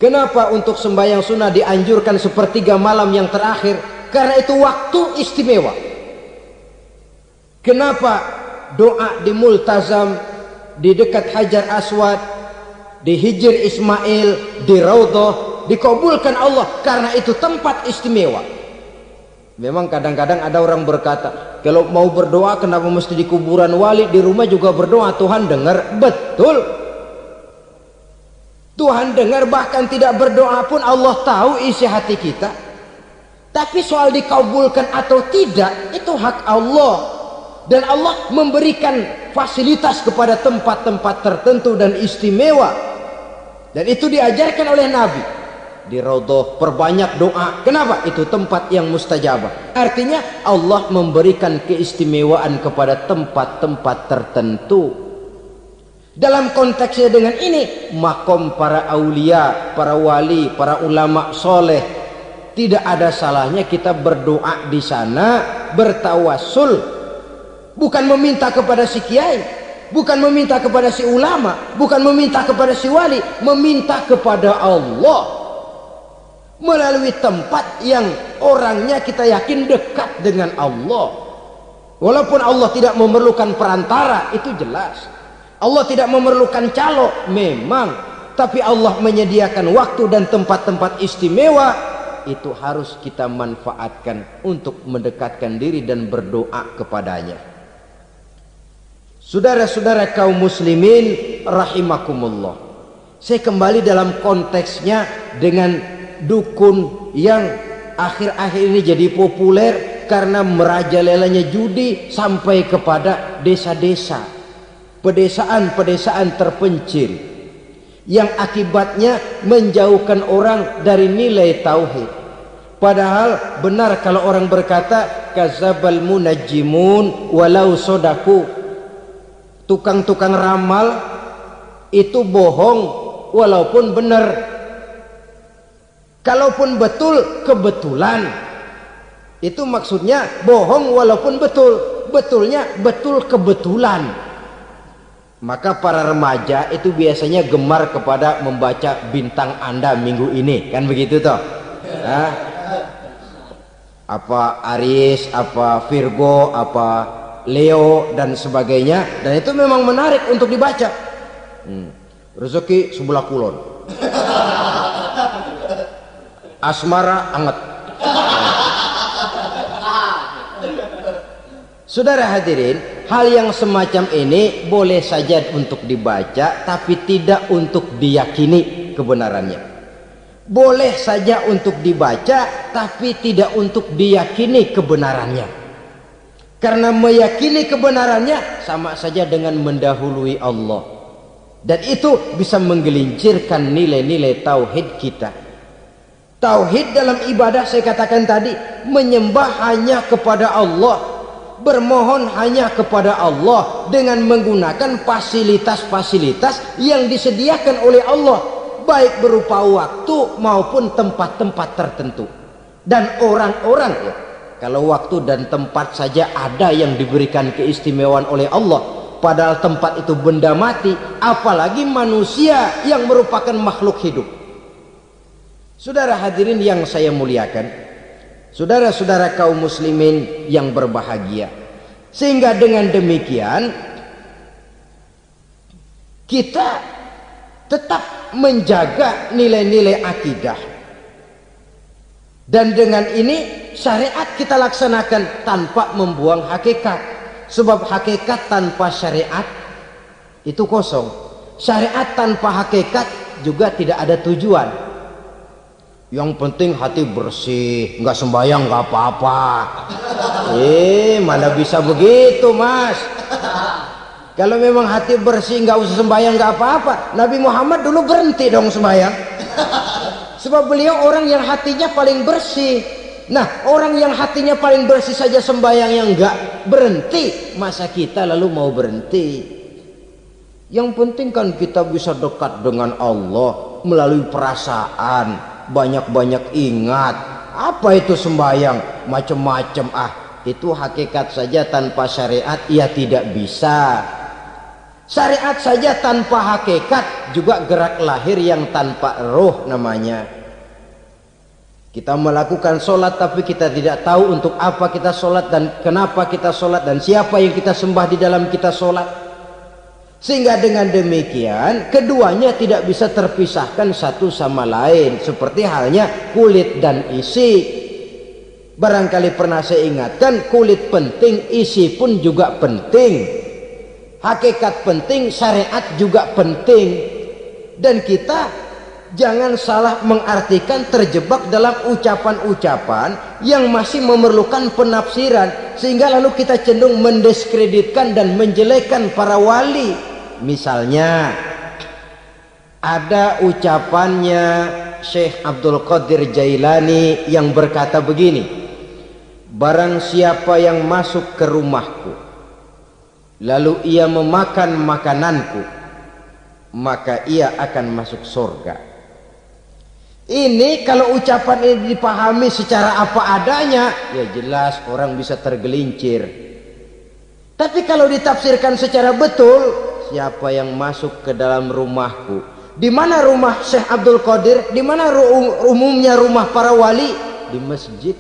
Kenapa untuk sembahyang sunnah dianjurkan sepertiga malam yang terakhir? Karena itu waktu istimewa. Kenapa doa di multazam, di dekat Hajar Aswad, di Hijr Ismail, di Raudhah dikabulkan Allah? Karena itu tempat istimewa. Memang kadang-kadang ada orang berkata, kalau mau berdoa kenapa mesti di kuburan wali? Di rumah juga berdoa, Tuhan dengar. Betul, Tuhan dengar, bahkan tidak berdoa pun Allah tahu isi hati kita. Tapi soal dikabulkan atau tidak itu hak Allah. Dan Allah memberikan fasilitas kepada tempat-tempat tertentu dan istimewa. Dan itu diajarkan oleh Nabi. Di Raudhah perbanyak doa. Kenapa? Itu tempat yang mustajabah. Artinya Allah memberikan keistimewaan kepada tempat-tempat tertentu. Dalam konteksnya dengan ini, makom para aulia, para wali, para ulama soleh, tidak ada salahnya kita berdoa di sana, bertawassul, bukan meminta kepada si kiai, bukan meminta kepada si ulama, bukan meminta kepada si wali, meminta kepada Allah melalui tempat yang orangnya kita yakin dekat dengan Allah. Walaupun Allah tidak memerlukan perantara, itu jelas. Allah tidak memerlukan calo, memang, tapi Allah menyediakan waktu dan tempat-tempat istimewa. Itu harus kita manfaatkan untuk mendekatkan diri dan berdoa kepadanya. Saudara-saudara kaum muslimin rahimakumullah, saya kembali dalam konteksnya dengan dukun yang akhir-akhir ini jadi populer karena merajalelanya judi sampai kepada desa-desa, pedesaan-pedesaan terpencil, yang akibatnya menjauhkan orang dari nilai tauhid. Padahal benar kalau orang berkata kadzabal munajjimun walau sodaku, tukang-tukang ramal itu bohong walaupun benar. Kalaupun betul, kebetulan. Itu maksudnya bohong walaupun betul, betulnya betul kebetulan. Maka para remaja itu biasanya gemar kepada membaca bintang Anda minggu ini, kan begitu toh? Nah, apa Aries, apa Virgo, apa Leo dan sebagainya, dan itu memang menarik untuk dibaca. Rezeki sebelah kulon, asmara anget. Saudara hadirin, hal yang semacam ini boleh saja untuk dibaca, tapi tidak untuk diyakini kebenarannya. Boleh saja untuk dibaca, tapi tidak untuk diyakini kebenarannya. Karena meyakini kebenarannya sama saja dengan mendahului Allah. Dan itu bisa menggelincirkan nilai-nilai tauhid kita. Tauhid dalam ibadah saya katakan tadi, menyembah hanya kepada Allah, bermohon hanya kepada Allah dengan menggunakan fasilitas-fasilitas yang disediakan oleh Allah, baik berupa waktu maupun tempat-tempat tertentu dan orang-orang. Ya, kalau waktu dan tempat saja ada yang diberikan keistimewaan oleh Allah, padahal tempat itu benda mati, apalagi manusia yang merupakan makhluk hidup. Saudara hadirin yang saya muliakan, saudara-saudara kaum muslimin yang berbahagia, sehingga dengan demikian kita tetap menjaga nilai-nilai akidah, dan dengan ini syariat kita laksanakan tanpa membuang hakikat. Sebab hakikat tanpa syariat itu kosong, syariat tanpa hakikat juga tidak ada tujuan. Yang penting hati bersih, nggak sembahyang nggak apa-apa. Mana bisa begitu mas? Kalau memang hati bersih nggak usah sembahyang nggak apa-apa. Nabi Muhammad dulu berhenti dong sembahyang. Sebab beliau orang yang hatinya paling bersih. Nah, orang yang hatinya paling bersih saja sembahyang yang nggak berhenti, masa kita lalu mau berhenti? Yang penting kan kita bisa dekat dengan Allah melalui perasaan, banyak-banyak ingat. Apa itu sembahyang? Macam-macam. Itu hakikat saja tanpa syariat ia tidak bisa. Syariat saja tanpa hakikat juga gerak lahir yang tanpa roh namanya. Kita melakukan sholat tapi kita tidak tahu untuk apa kita sholat dan kenapa kita sholat dan siapa yang kita sembah di dalam kita sholat. Sehingga dengan demikian keduanya tidak bisa terpisahkan satu sama lain. Seperti halnya kulit dan isi. Barangkali pernah saya ingatkan, kulit penting, isi pun juga penting. Hakikat penting, syariat juga penting. Dan kita jangan salah mengartikan terjebak dalam ucapan-ucapan yang masih memerlukan penafsiran. Sehingga lalu kita cenderung mendiskreditkan dan menjelekkan para wali. Misalnya ada ucapannya Syekh Abdul Qadir Jailani yang berkata begini, barang siapa yang masuk ke rumahku lalu ia memakan makananku, maka ia akan masuk surga. Ini kalau ucapan ini dipahami secara apa adanya, ya jelas orang bisa tergelincir. Tapi kalau ditafsirkan secara betul, siapa yang masuk ke dalam rumahku? Di mana rumah Syekh Abdul Qadir? Di mana umumnya rumah para wali? Di masjid.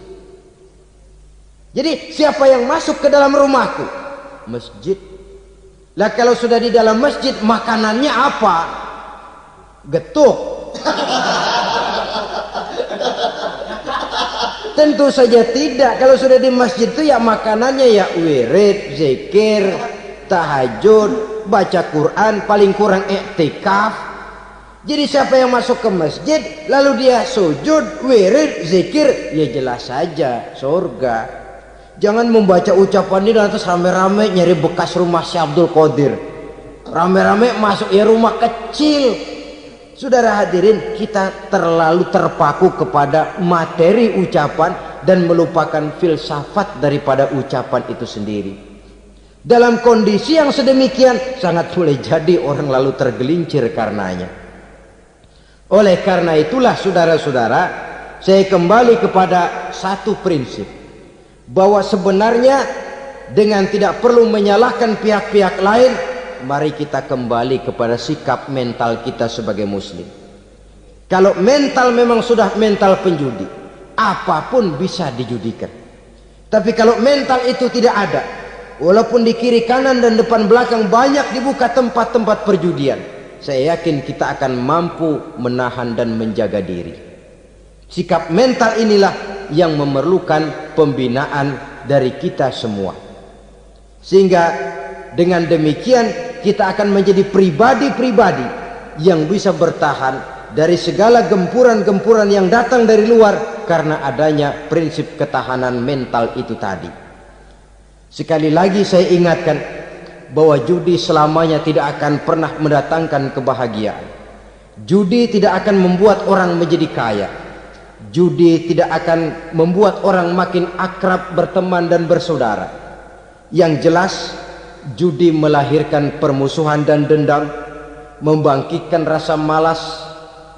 Jadi siapa yang masuk ke dalam rumahku? Masjid. Lah kalau sudah di dalam masjid, makanannya apa? Getuk. Tentu saja tidak. Kalau sudah di masjid itu ya makanannya ya wirid, zikir, tahajud, baca Quran, paling kurang iktikaf. Jadi siapa yang masuk ke masjid lalu dia sujud, wirid, zikir, ya jelas saja surga. Jangan membaca ucapan ini dan terus rame-rame nyari bekas rumah Syekh Abdul Qadir. Rame-rame masuk ya rumah kecil. Saudara hadirin, kita terlalu terpaku kepada materi ucapan dan melupakan filsafat daripada ucapan itu sendiri. Dalam kondisi yang sedemikian sangat boleh jadi orang lalu tergelincir karenanya. Oleh karena itulah saudara-saudara, saya kembali kepada satu prinsip, bahwa sebenarnya dengan tidak perlu menyalahkan pihak-pihak lain, mari kita kembali kepada sikap mental kita sebagai muslim. Kalau mental memang sudah mental penjudi, apapun bisa dijudikan. Tapi kalau mental itu tidak ada, walaupun di kiri kanan dan depan belakang banyak dibuka tempat-tempat perjudian, saya yakin kita akan mampu menahan dan menjaga diri. Sikap mental inilah yang memerlukan pembinaan dari kita semua. Sehingga dengan demikian kita akan menjadi pribadi-pribadi yang bisa bertahan dari segala gempuran-gempuran yang datang dari luar karena adanya prinsip ketahanan mental itu tadi. Sekali lagi saya ingatkan bahwa judi selamanya tidak akan pernah mendatangkan kebahagiaan. Judi tidak akan membuat orang menjadi kaya. Judi tidak akan membuat orang makin akrab berteman dan bersaudara. Yang jelas judi melahirkan permusuhan dan dendam, membangkitkan rasa malas,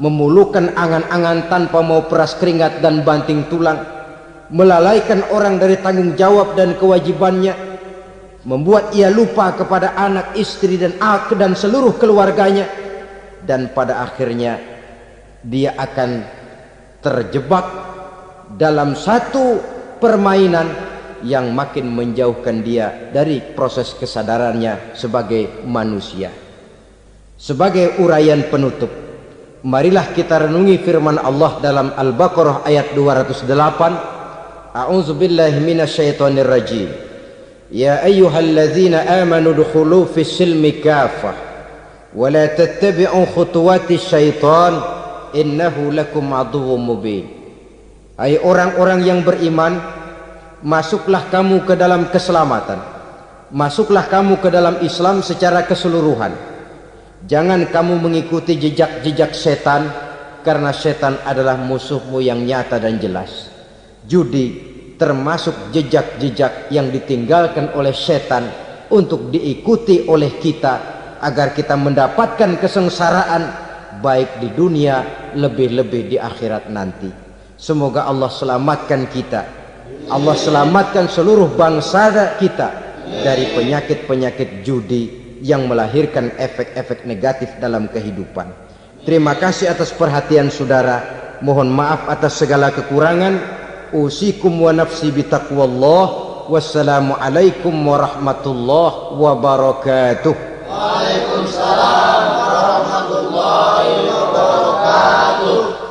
memulukan angan-angan tanpa mau peras keringat dan banting tulang, melalaikan orang dari tanggung jawab dan kewajibannya, membuat ia lupa kepada anak, istri dan seluruh keluarganya, dan pada akhirnya dia akan terjebak dalam satu permainan yang makin menjauhkan dia dari proses kesadarannya sebagai manusia. Sebagai uraian penutup, marilah kita renungi firman Allah dalam Al-Baqarah ayat 208. A'udzubillahi minasyaitonir rajim. Ya ayyuhalladzina amanu dukhulu fis silmi kafah wa la tattabi'u khutuwatis syaitan innahu lakum aduwwum mubin. Hai orang-orang yang beriman, masuklah kamu ke dalam keselamatan masuklah kamu ke dalam Islam secara keseluruhan. Jangan kamu mengikuti jejak-jejak setan, karena setan adalah musuhmu yang nyata dan jelas. Judi termasuk jejak-jejak yang ditinggalkan oleh setan untuk diikuti oleh kita, agar kita mendapatkan kesengsaraan baik di dunia, lebih-lebih di akhirat nanti. Semoga Allah selamatkan kita, Allah selamatkan seluruh bangsa kita dari penyakit-penyakit judi yang melahirkan efek-efek negatif dalam kehidupan. Terima kasih atas perhatian saudara. Mohon maaf atas segala kekurangan. Usikum wa nafsi bitaqwallah. Wassalamualaikum warahmatullahi wabarakatuh. Waalaikumsalam warahmatullahi wabarakatuh.